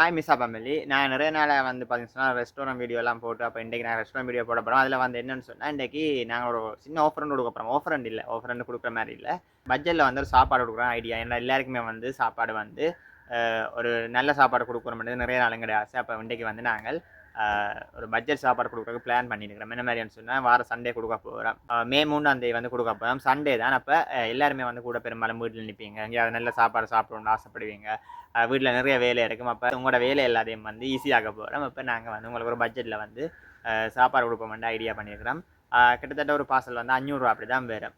Hi மிஸ்ஸா family. நான் நிறைய நாளா வந்து பார்த்தீங்கன்னா, ரெஸ்டாரண்ட் வீடியோலாம் போட்டு, அப்ப இன்றைக்கு நான் ரெஸ்டாரண்ட் வீடியோ போட போறோம். அதில வந்து என்னன்னு சொன்னா, இன்றைக்கு நாங்க ஒரு சின்ன ஆஃபர் ஒண்ணு குடுக்க போறோம். ஆஃபர் இல்ல. ஆஃபர் குடுக்குற மாரி இல்ல. பட்ஜெட்ல வந்து ஒரு சாப்பாடு குடுக்குற ஐடியா. ஏன்னா எல்லாருக்குமே வந்து சாப்பாடு வந்து ஒரு நல்ல சாப்பாடு குடுக்கணும்ன்றது நிறைய நாளுங்களுடைய ஆசை. அப்ப இன்றைக்கு வந்து நாங்கள் ஒரு பட்ஜெட் சாப்பாடு குடுக்குறதுக்கு பிளான் பண்ணியிருக்கிறோம். என்ன மாரின்னு சொன்னா, வார சண்டே குடுக்க போறோம். மே 3ஆம் தேதி வந்து குடுக்க போறோம். சண்டே தான். அப்ப எல்லாருமே வந்து கூட பெரும்பாலும் வீட்ல நிப்பீங்க. எங்கேயாவது நல்ல சாப்பாடு சாப்பிடணும்னு ஆசைப்படுவீங்க. வீட்ல நிறைய வேலை இருக்கும். அப்ப உங்களோட வேலை எல்லாத்தையும் வந்து ஈஸியாக்க போறோம். அப்ப நாங்க வந்து உங்களுக்கு ஒரு பட்ஜெட்ல வந்து சாப்பாடு குடுப்போம்ன்னு ஐடியா பண்ணியிருக்கிறோம். கிட்டத்தட்ட ஒரு பார்சல் வந்து ரூ. 500 அப்படிதான் வரும்.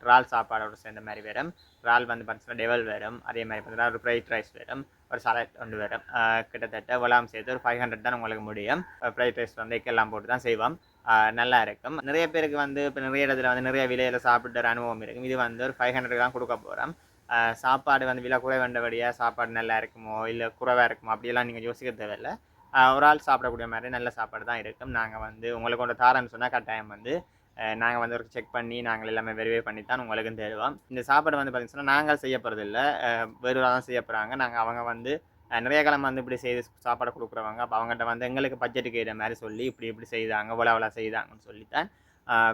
இறால் சாப்பாடோட சேர்ந்த மாரி வரும். இறால் வந்து பார்த்தீங்கன்னா டெவல் வரும். அதே மாரி பார்த்தீங்கன்னா ஒரு ஃப்ரைட் ரைஸ் வரும். ஒரு சாலட் ஒன்று வரும். கிட்டத்தட்ட எல்லாம் சேர்த்து ஒரு 500 தான் உங்களுக்கு முடியும். ஃப்ரைட் ரைஸ் வந்து எக்கெல்லாம் போட்டு தான் செய்வோம். நல்லா இருக்கும். நிறைய பேருக்கு வந்து இப்ப நிறைய இடத்துல வந்து நிறைய விலையில சாப்பிட்ட ஒரு அனுபவம் இருக்கும். இது வந்து ஒரு 500 தான் குடுக்க போறோம். சாப்பாடு வந்து விலை குறைவண்டபடியா சாப்பாடு நல்லா இருக்குமோ, இல்ல குறைவா இருக்குமோ அப்படியெல்லாம் நீங்க யோசிக்க தேவையில்ல. ஒரு ஆள் சாப்பிடக்கூடிய மாரி நல்ல சாப்பாடு தான் இருக்கும். நாங்க வந்து உங்களுக்கு ஒண்ணு தாரேன்னு சொன்னா கட்டாயம் வந்து நாங்க வந்து ஒரு செக் பண்ணி நாங்கள் எல்லாமே வெரிஃபை பண்ணி தான் உங்களுக்கும் தருவோம். இந்த சாப்பாடு வந்து பார்த்தீங்கன்னா, நாங்க செய்ய போறதில்ல. வேறு ஆள் தான் செய்ய போறாங்க. அவங்க வந்து நிறைய காலம் வந்து இப்படி செய்து சாப்பாடு குடுக்குறவங்க. அப்ப அவங்கட்ட வந்து எங்களுக்கு பட்ஜெட்டுக்கு ஏத்த மாரி சொல்லி, இப்படி இப்படி செய்தாங்க, இவ்வளோ செய்தாங்கன்னு சொல்லி தான்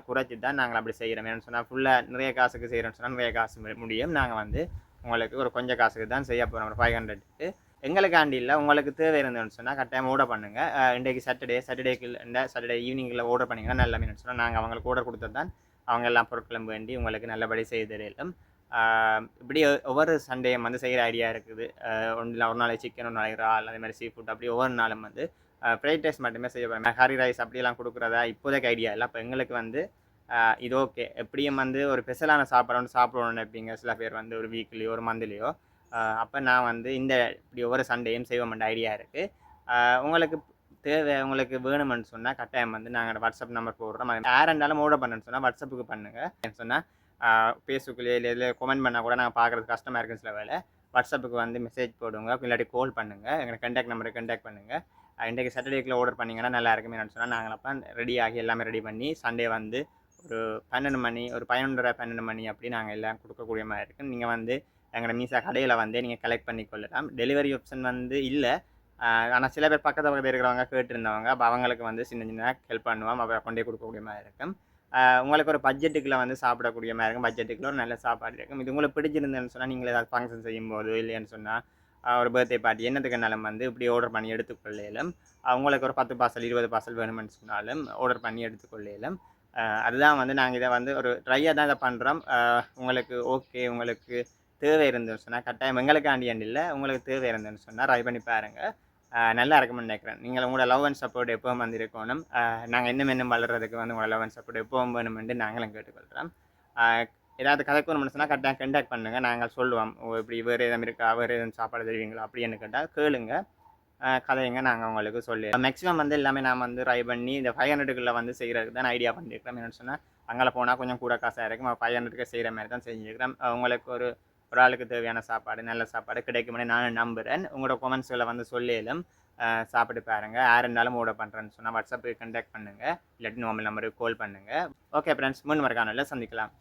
குறைச்சு தான் நாங்கள் அப்படி செய்கிறோம். ஏன்னு சொன்னா, ஃபுல்லா நிறைய காசுக்கு செய்றோம்னு சொன்னா, நிறைய காசு முடியும். நாங்க வந்து உங்களுக்கு ஒரு கொஞ்சம் காசுக்கு தான் செய்ய போறோம். ஒரு 500க்கு. எங்களுக்காண்டி இல்ல, உங்களுக்கு தேவை இருந்ததுன்னு சொன்னா கட்டாயமா ஆர்டர் பண்ணுங்க. இன்றைக்கு சாட்டர்டேக்கு இந்த சாட்டர்டே ஈவினிங்ல ஆர்டர் பண்ணீங்கன்னா நல்ல மீன் சொன்னா, நாங்க அவங்களுக்கு ஆர்டர் குடுத்தது தான் அவங்க எல்லா பொருட்களும் வேண்டி உங்களுக்கு நல்லபடி செய்து தரலும். இப்படி ஒவ்வொரு சண்டேயும் வந்து செய்ற ஐடியா இருக்குது. ஒரு நாளைக்கு சிக்கன், ஒரு நாளைக்கு இறால், அதே மாரி சீ ஃபுட் அப்படி ஒவ்வொரு நாளும் வந்து ஃப்ரைட் ரைஸ் மட்டுமே செய்ய போறோம். கறி ரைஸ் அப்படியெல்லாம் குடுக்குறதா இப்போதைக்கு ஐடியா இல்ல. அப்ப எங்களுக்கு வந்து இது ஓகே. எப்படியும் வந்து ஒரு ஸ்பெஷலான சாப்பாடு வந்து சாப்பிடணும்னு நினைப்பீங்க. சில பேர் வந்து ஒரு வீக்லியோ, ஒரு மந்த்லியோ. அப்ப நான் வந்து இப்படி ஒவ்வொரு சண்டேயும் செய்வோம்ன்ற ஐடியா இருக்கு. உங்களுக்கு தேவை உங்களுக்கு வேணும்னு சொன்னா கட்டாயம் வந்து நாங்க வாட்ஸ்அப் நம்பர் போடுறோம். யாரா இருந்தாலும் ஆர்டர் பண்ணணும்னு சொன்னா வாட்ஸ்அப்புக்கு பண்ணுங்க. சொன்னா Facebookலயோ இல்ல எதுலயோ கமெண்ட் பண்ணா கூட நாங்க பார்க்கறது கஷ்டமா இருக்குன்னு சில வேளை. வாட்ஸ்அப்புக்கு வந்து மெசேஜ் போடுங்க. இல்லாட்டி கால் பண்ணுங்க. எங்க கான்டாக்ட் நம்பருக்கு கான்டாக்ட் பண்ணுங்க. இன்றைக்கு சாட்டர்டேக்குள்ள ஆர்டர் பண்ணீங்கன்னா நல்லா இருக்குமேன்னு சொன்னா நாங்கள் அப்ப ரெடி ஆகி எல்லாமே ரெடி பண்ணி சண்டே வந்து ஒரு 12 மணி, ஒரு 11:30, 12 மணி அப்படி நாங்க எல்லாம் குடுக்கக்கூடிய மாரி இருக்கு. நீங்க வந்து எங்களோட மீஷா கடையில வந்து நீங்க கலெக்ட் பண்ணி கொள்ளலாம். டெலிவரி ஆப்ஷன் வந்து இல்ல. ஆனா சில பேர் பக்கத்துல இருக்கிறவங்க கேட்டிருந்தவங்க. அப்ப அவங்களுக்கு வந்து சின்ன சின்ன ஹெல்ப் பண்ணுவோம். அப்ப கொண்டே குடுக்கக்கூடிய மாரி இருக்கும். உங்களுக்கு ஒரு பட்ஜெட்டுக்குள்ள வந்து சாப்பிடக்கூடிய மாரி இருக்கும். பட்ஜெட்டுக்குள்ள ஒரு நல்ல சாப்பாடு இருக்கும். இது உங்களுக்கு பிடிச்சிருந்ததுன்னு சொன்னா, நீங்க ஏதாவது ஃபங்ஷன் செய்யும்போது, இல்லைன்னு சொன்னா, ஒரு பர்த்டே பார்ட்டி என்னத்துக்குனாலும் வந்து இப்படி ஆர்டர் பண்ணி எடுத்துக்கொள்ள இயலும். உங்களுக்கு ஒரு 10 பார்சல், 20 பார்சல் வேணும்னு சொன்னாலும் ஆர்டர் பண்ணி எடுத்துக்கொள்ள இயலும். அதுதான் வந்து நாங்க இத வந்து ஒரு ட்ரையா தான் இத பண்றோம். உங்களுக்கு ஓகே, உங்களுக்கு தேவை இருந்துன்னு சொன்னா, கட்டாயம் எங்களுக்காண்டியன்னு இல்ல. உங்களுக்கு தேவை இருந்துன்னு சொன்னா ட்ரை பண்ணி பாருங்க. நல்லா இருக்கும்னு நினைக்கிறேன். நீங்க உங்களோட லவ் அண்ட் சப்போர்ட் எப்பவும் வந்து இருக்கணும். நாங்க இன்னும் வளர்றதுக்கு வந்து உங்களோட லவ் அண்ட் சப்போர்ட் எப்பவும் வேணுமென்று நாங்களும் கேட்டுக்கொள்றோம். அ ஏதாவது கதைக்கணும்னு சொன்னா கட்டாயம் கான்டாக்ட் பண்ணுங்க. நாங்க சொல்லுவோம். இப்படி வேறு எதுவும் இருக்கா? வேறு எதுவும் சாப்பாடு தருவீங்களா? அப்படின்னு கேட்டா கேளுங்க. கதைங்க நாங்க உங்களுக்கு மேக்ஸிமம் வந்து எல்லாமே நான் வந்து ட்ரை பண்ணி இந்த 500க்குள்ள வந்து செய்றதுக்கு தான் ஐடியா பண்ணியிருக்கிறோம். என்னன்னு சொன்னா, அங்கால போனா கொஞ்சம் கூட காசா இருக்கும். 500க்கு செய்ற மாரி தான் செஞ்சிருக்கிறோம். உங்களுக்கு ஒரு ஒரு ஆளுக்கு தேவையான சாப்பாடு, நல்ல சாப்பாடு கிடைக்கும்னு நானும் நம்புறேன். உங்களோட கமெண்ட்ஸ்கள வந்து சொல்லேலும். சாப்பிட்டு பாருங்க. யார் இருந்தாலும் ஆர்டர் பண்றேன்னு சொன்னா வாட்ஸ்அப்புக்கு கான்டாக்ட் பண்ணுங்க. இல்லாட்டி நார்மல் நம்பருக்கு கால் பண்ணுங்க. ஓகே ஃபிரெண்ட்ஸ், முன் மறக்காமல சந்திக்கலாம்.